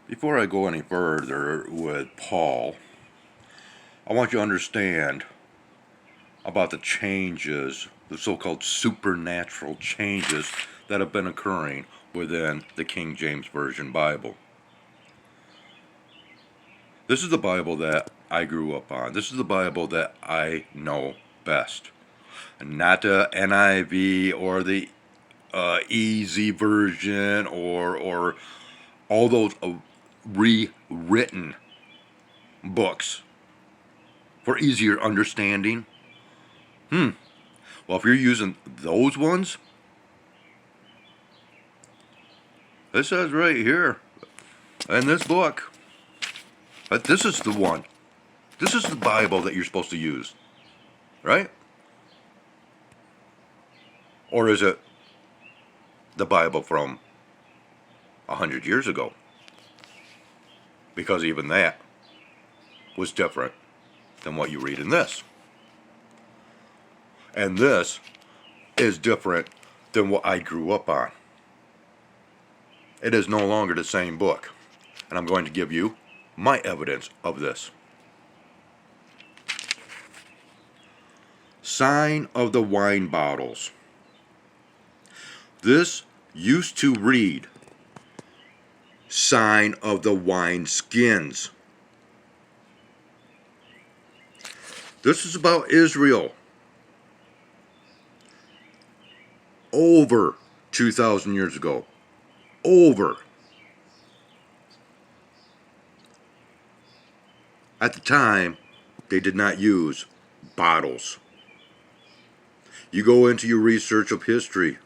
Before I go any further with Paul, I want you to understand about the changes, the so-called supernatural changes that have been occurring within the King James Version Bible. This is the Bible that I grew up on. This is the Bible that I know best. Not the NIV or the easy version or all those rewritten books for easier understanding. Well, if you're using those ones, it says right here in this book that this is the one. This is the Bible that you're supposed to use, right? Or is it the Bible from 100 years ago? Because even that was different than what you read in this. And this is different than what I grew up on. It is no longer the same book. And I'm going to give you my evidence of this. Sign of the wine bottles. This used to read Sign of the wine skins. This is about Israel. Over 2,000 years ago. Over. At the time, they did not use bottles. You go into your research of history.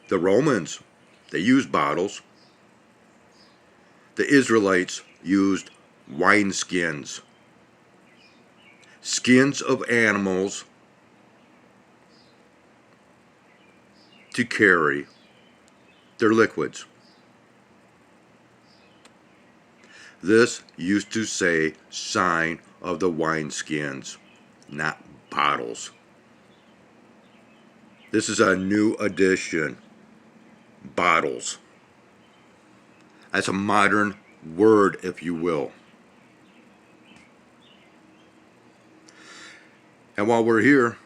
The Romans, they used bottles. The Israelites used wineskins. Skins of animals to carry their liquids. This used to say sign of the wineskins, not bottles. This is a new addition. Bottles. That's a modern word, if you will. And while we're here,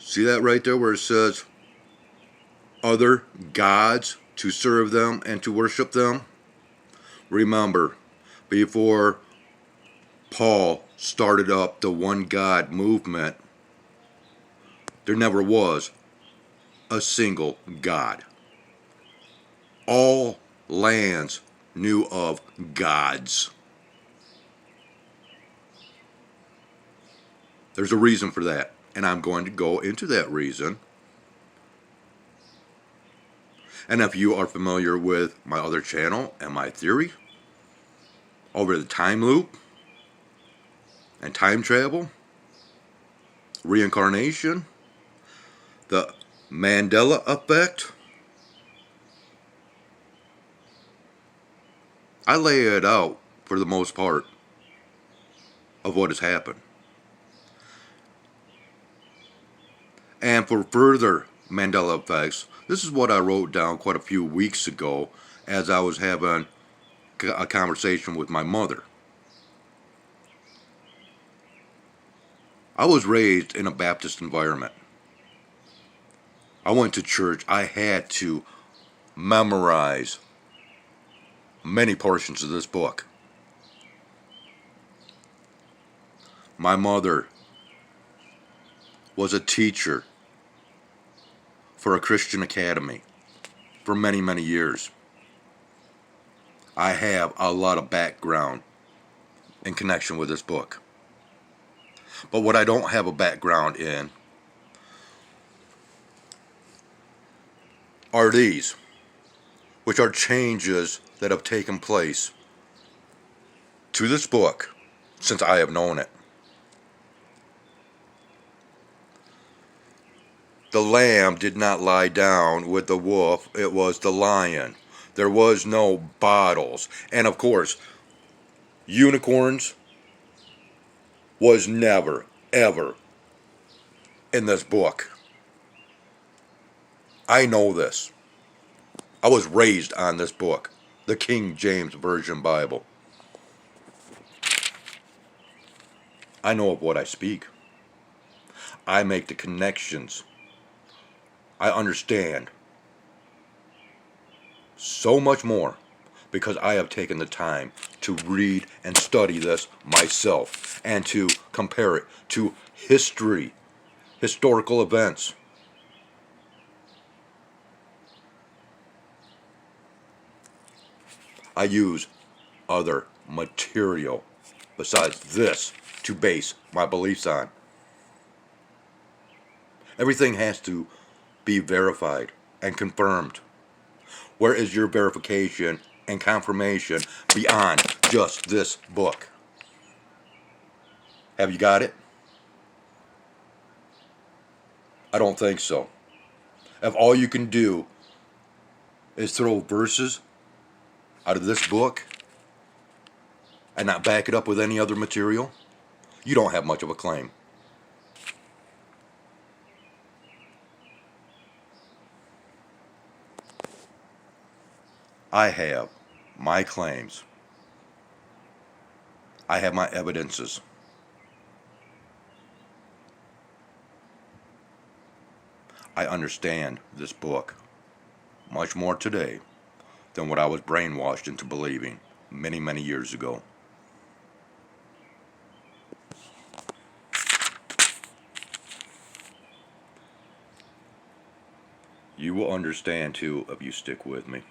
see that right there where it says other gods to serve them and to worship them? Remember, before Paul started up the one God movement, there never was a single God. All lands knew of gods. There's a reason for that, and I'm going to go into that reason. And if you are familiar with my other channel and my theory over the time loop and time travel, reincarnation, the Mandela effect, I lay it out for the most part of what has happened. And for further Mandela effects, this is what I wrote down quite a few weeks ago as I was having a conversation with my mother. I was raised in a Baptist environment. I went to church. I had to memorize many portions of this book. My mother was a teacher for a Christian academy for many, many years. I have a lot of background in connection with this book. But what I don't have a background in are these, which are changes that have taken place to this book since I have known it. The lamb did not lie down with the wolf, it was the lion. There was no bottles. And of course, unicorns was never, ever in this book. I know this. I was raised on this book, the King James Version Bible. I know of what I speak. I make the connections. I understand so much more because I have taken the time to read and study this myself and to compare it to history, historical events. I use other material besides this to base my beliefs on. Everything has to be verified and confirmed. Where is your verification and confirmation beyond just this book? Have you got it? I don't think so. If all you can do is throw verses out of this book and not back it up with any other material, you don't have much of a claim. I have my claims. I have my evidences. I understand this book much more today than what I was brainwashed into believing many, many years ago. You will understand too if you stick with me.